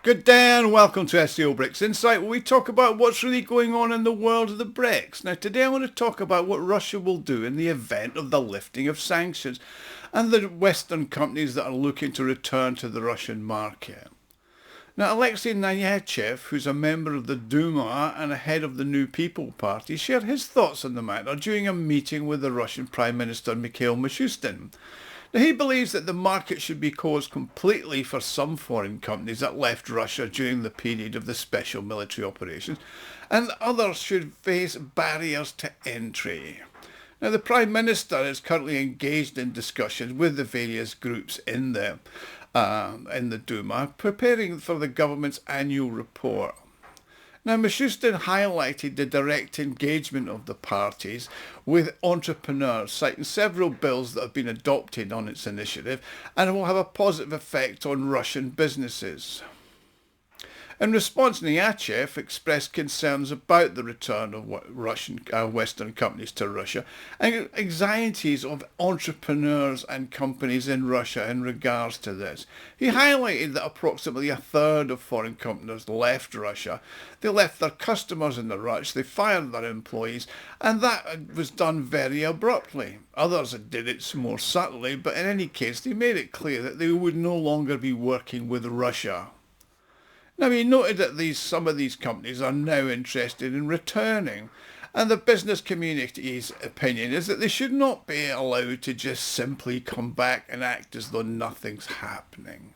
Good day and welcome to SCO BRICS Insight, where we talk about what's really going on in the world of the BRICS. Now today I want to talk about what Russia will do in the event of the lifting of sanctions and the Western companies that are looking to return to the Russian market. Now Alexei Nayachev, who's a member of the Duma and a head of the New People Party, shared his thoughts on the matter during a meeting with the Russian Prime Minister Mikhail Mishustin. Now, he believes that the market should be closed completely for some foreign companies that left Russia during the period of the special military operations, and others should face barriers to entry. Now, the Prime Minister is currently engaged in discussions with the various groups in the Duma, preparing for the government's annual report. Now, Mishustin highlighted the direct engagement of the parties with entrepreneurs, citing several bills that have been adopted on its initiative and will have a positive effect on Russian businesses. In response, Nayachev expressed concerns about the return of Western companies to Russia and anxieties of entrepreneurs and companies in Russia in regards to this. He highlighted that approximately a third of foreign companies left Russia. They left their customers in the rush, they fired their employees, and that was done very abruptly. Others did it more subtly, but in any case, they made it clear that they would no longer be working with Russia. Now, he noted that some of these companies are now interested in returning, and the business community's opinion is that they should not be allowed to just simply come back and act as though nothing's happening.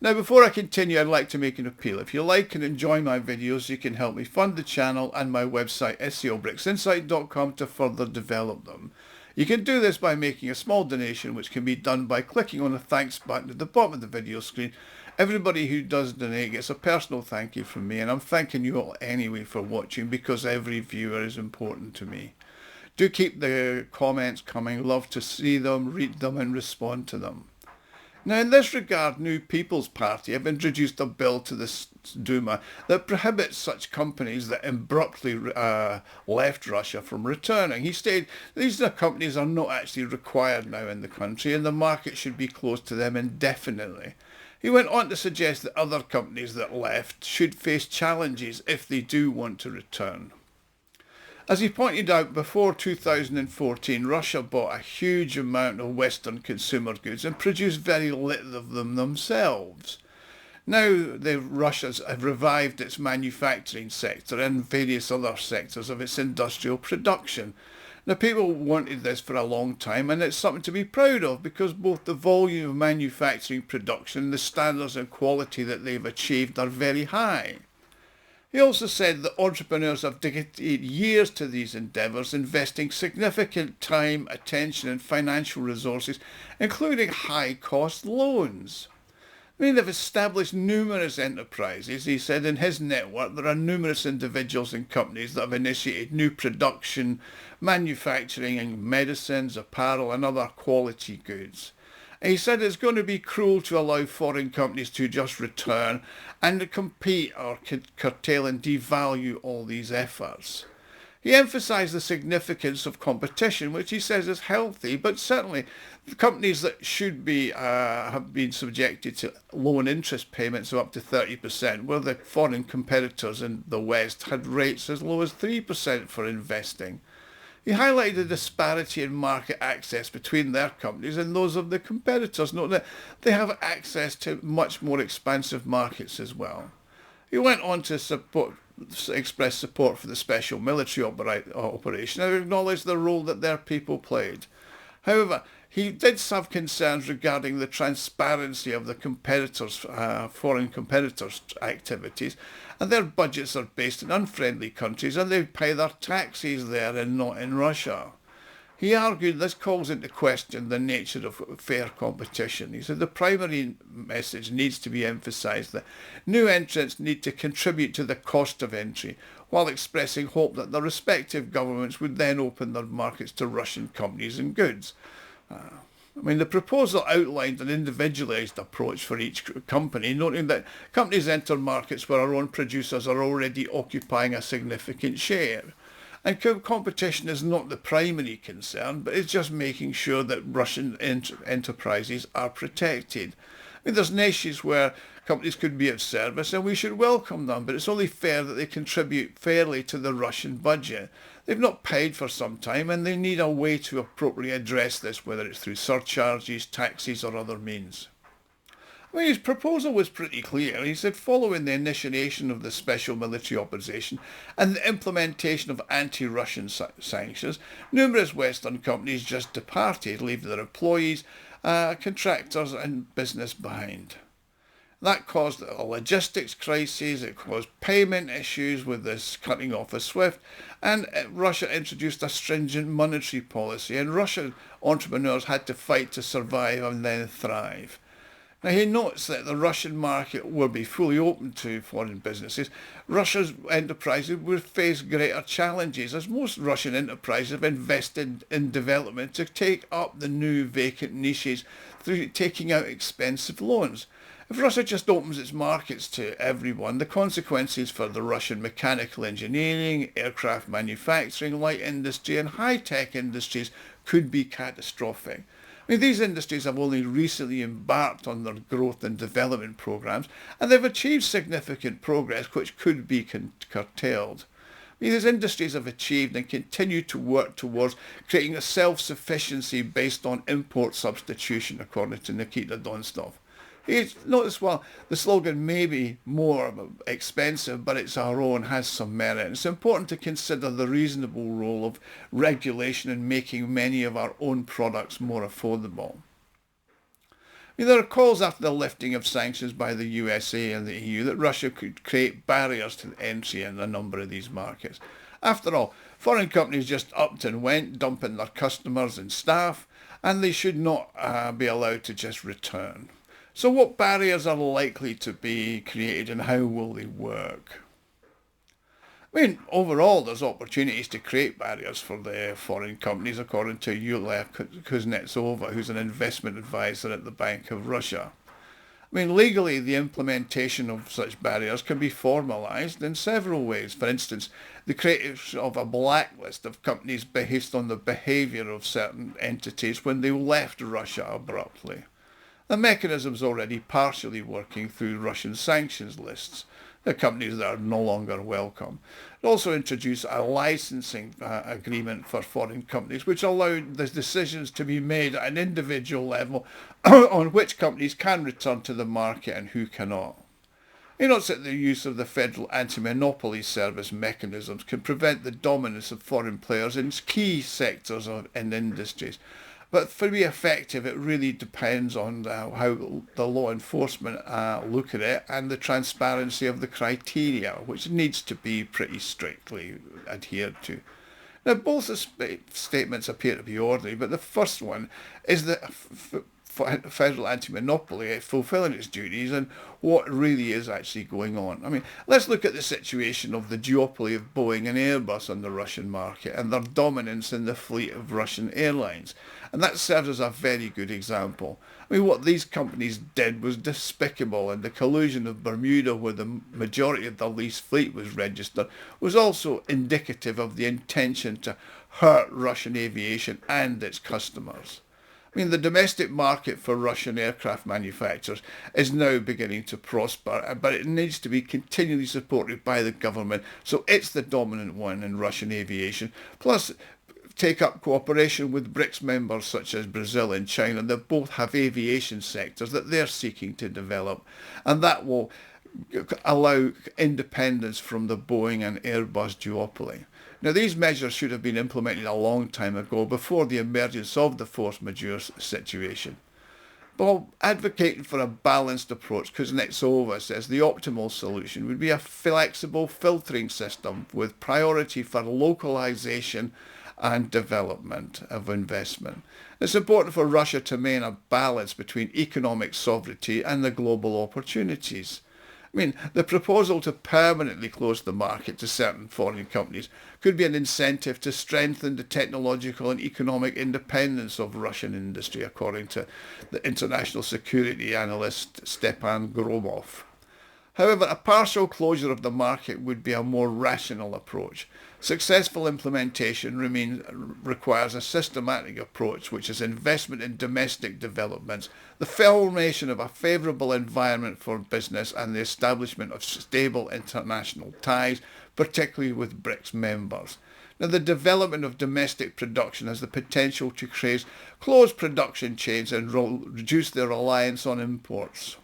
Now, before I continue, I'd like to make an appeal. If you like and enjoy my videos, you can help me fund the channel and my website scobricsinsight.com to further develop them. You can do this by making a small donation, which can be done by clicking on the thanks button at the bottom of the video screen. Everybody who does donate gets a personal thank you from me, and I'm thanking you all anyway for watching, because every viewer is important to me. Do keep the comments coming. Love to see them, read them and respond to them. Now, in this regard, New People's Party have introduced a bill to the Duma that prohibits such companies that abruptly left Russia from returning. He stated these companies are not actually required now in the country, and the market should be closed to them indefinitely. He went on to suggest that other companies that left should face challenges if they do want to return. As he pointed out, before 2014, Russia bought a huge amount of Western consumer goods and produced very little of them themselves. Now, Russia have revived its manufacturing sector and various other sectors of its industrial production. Now, people wanted this for a long time, and it's something to be proud of, because both the volume of manufacturing production and the standards and quality that they've achieved are very high. He also said that entrepreneurs have dedicated years to these endeavours, investing significant time, attention and financial resources, including high-cost loans. I mean, they've established numerous enterprises. He said in his network there are numerous individuals and companies that have initiated new production, manufacturing in medicines, apparel and other quality goods. And he said it's going to be cruel to allow foreign companies to just return and compete or curtail and devalue all these efforts. He emphasised the significance of competition, which he says is healthy, but certainly the companies that should be have been subjected to loan interest payments of up to 30%, where the foreign competitors in the West had rates as low as 3% for investing. He highlighted the disparity in market access between their companies and those of the competitors, noting that they have access to much more expansive markets as well. He went on to express support for the special military operation and acknowledged the role that their people played. However, he did have concerns regarding the transparency of the foreign competitors' activities, and their budgets are based in unfriendly countries and they pay their taxes there and not in Russia. He argued this calls into question the nature of fair competition. He said the primary message needs to be emphasised that new entrants need to contribute to the cost of entry, while expressing hope that the respective governments would then open their markets to Russian companies and goods. The proposal outlined an individualised approach for each company, noting that companies enter markets where our own producers are already occupying a significant share. And competition is not the primary concern, but it's just making sure that Russian enterprises are protected. mean, there's niches where companies could be of service and we should welcome them, but it's only fair that they contribute fairly to the Russian budget. They've not paid for some time and they need a way to appropriately address this, whether it's through surcharges, taxes or other means. I mean, his proposal was pretty clear. He said following the initiation of the special military operation and the implementation of anti-Russian sanctions, numerous Western companies just departed, leaving their employees, contractors and business behind. That caused a logistics crisis, it caused payment issues with this cutting off of SWIFT, and Russia introduced a stringent monetary policy, and Russian entrepreneurs had to fight to survive and then thrive. Now he notes that the Russian market will be fully open to foreign businesses. Russia's enterprises will face greater challenges as most Russian enterprises have invested in development to take up the new vacant niches through taking out expensive loans. If Russia just opens its markets to everyone, the consequences for the Russian mechanical engineering, aircraft manufacturing, light industry and high-tech industries could be catastrophic. I mean, these industries have only recently embarked on their growth and development programs, and they've achieved significant progress which could be curtailed. I mean, these industries have achieved and continue to work towards creating a self-sufficiency based on import substitution, according to Nikita Donstov. Notice, well, the slogan may be more expensive, but it's our own, has some merit. It's important to consider the reasonable role of regulation in making many of our own products more affordable. I mean, there are calls after the lifting of sanctions by the USA and the EU that Russia could create barriers to entry in a number of these markets. After all, foreign companies just upped and went, dumping their customers and staff, and they should not be allowed to just return. So what barriers are likely to be created and how will they work? I mean, overall there's opportunities to create barriers for the foreign companies, according to Yulia Kuznetsova, who's an investment advisor at the Bank of Russia. I mean, legally the implementation of such barriers can be formalised in several ways. For instance, the creation of a blacklist of companies based on the behaviour of certain entities when they left Russia abruptly. The mechanism is already partially working through Russian sanctions lists. The companies that are no longer welcome. It also introduced a licensing agreement for foreign companies, which allowed the decisions to be made at an individual level on which companies can return to the market and who cannot. He notes that the use of the Federal Anti-Monopoly Service mechanisms can prevent the dominance of foreign players in key sectors and industries. But to be effective, it really depends on how the law enforcement look at it and the transparency of the criteria, which needs to be pretty strictly adhered to. Now, both the statements appear to be ordinary, but the first one is that Federal Anti-Monopoly fulfilling its duties and what really is actually going on. I mean, let's look at the situation of the duopoly of Boeing and Airbus on the Russian market and their dominance in the fleet of Russian airlines. And that serves as a very good example. I mean, what these companies did was despicable, and the collusion of Bermuda, where the majority of the lease fleet was registered, was also indicative of the intention to hurt Russian aviation and its customers. I mean, the domestic market for Russian aircraft manufacturers is now beginning to prosper, but it needs to be continually supported by the government, so it's the dominant one in Russian aviation. Plus, take up cooperation with BRICS members such as Brazil and China that both have aviation sectors that they're seeking to develop, and that will allow independence from the Boeing and Airbus duopoly. Now, these measures should have been implemented a long time ago, before the emergence of the force majeure situation. But advocating for a balanced approach, Kuznetsova says the optimal solution would be a flexible filtering system with priority for localization and development of investment. It's important for Russia to maintain a balance between economic sovereignty and the global opportunities. I mean, the proposal to permanently close the market to certain foreign companies could be an incentive to strengthen the technological and economic independence of Russian industry, according to the international security analyst Stepan Gromov. However, a partial closure of the market would be a more rational approach. Successful implementation requires a systematic approach, which is investment in domestic developments, the formation of a favourable environment for business and the establishment of stable international ties, particularly with BRICS members. Now, the development of domestic production has the potential to create closed production chains and reduce their reliance on imports.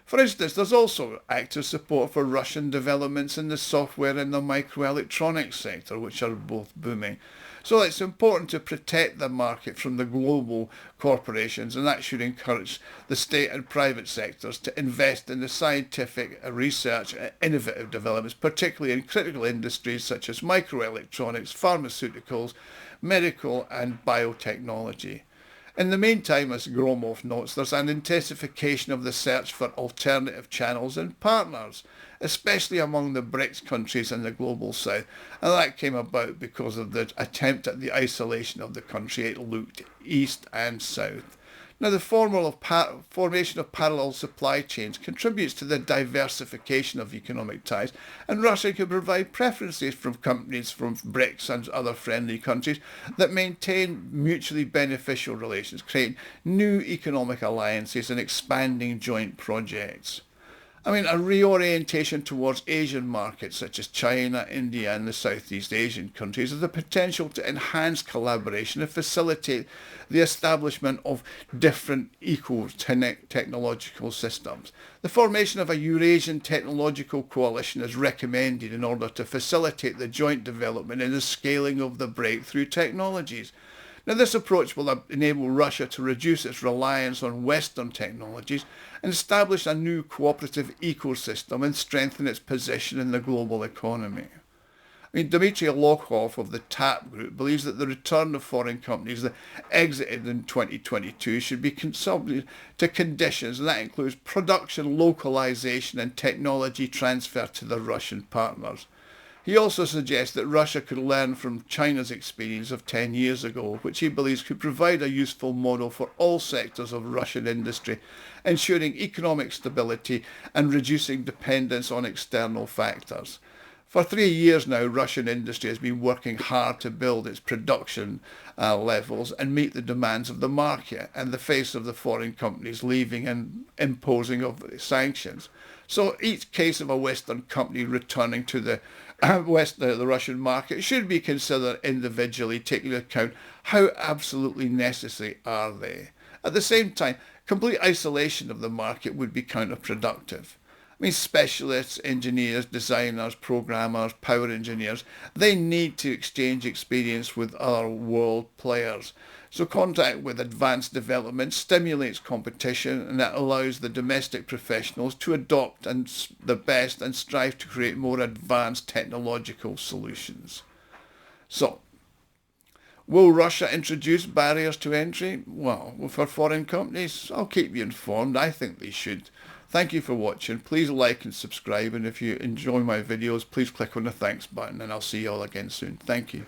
For instance, there's also active support for Russian developments in the software and the microelectronics sector, which are both booming. So it's important to protect the market from the global corporations, and that should encourage the state and private sectors to invest in the scientific research and innovative developments, particularly in critical industries such as microelectronics, pharmaceuticals, medical and biotechnology. In the meantime, as Gromov notes, there's an intensification of the search for alternative channels and partners, especially among the BRICS countries in the global south, and that came about because of the attempt at the isolation of the country. It looked east and south. Now, the formation of parallel supply chains contributes to the diversification of economic ties, and Russia can provide preferences from companies from BRICS and other friendly countries that maintain mutually beneficial relations, creating new economic alliances and expanding joint projects. A reorientation towards Asian markets such as China, India and the Southeast Asian countries has the potential to enhance collaboration and facilitate the establishment of different technological systems. The formation of a Eurasian technological coalition is recommended in order to facilitate the joint development and the scaling of the breakthrough technologies. Now, this approach will enable Russia to reduce its reliance on Western technologies and establish a new cooperative ecosystem and strengthen its position in the global economy. Dmitry Lokhov of the TAP Group believes that the return of foreign companies that exited in 2022 should be subject to conditions, and that includes production localization and technology transfer to the Russian partners. He also suggests that Russia could learn from China's experience of 10 years ago, which he believes could provide a useful model for all sectors of Russian industry, ensuring economic stability and reducing dependence on external factors. For 3 years now, Russian industry has been working hard to build its production levels and meet the demands of the market in the face of the foreign companies leaving and imposing of sanctions. So each case of a Western company returning to the Russian market should be considered individually, taking into account how absolutely necessary are they. At the same time, complete isolation of the market would be counterproductive. Specialists, engineers, designers, programmers, power engineers, they need to exchange experience with other world players. So contact with advanced development stimulates competition, and that allows the domestic professionals to adopt the best and strive to create more advanced technological solutions. So, will Russia introduce barriers to entry? Well, for foreign companies, I'll keep you informed. I think they should. Thank you for watching. Please like and subscribe, and if you enjoy my videos, please click on the thanks button, and I'll see you all again soon. Thank you.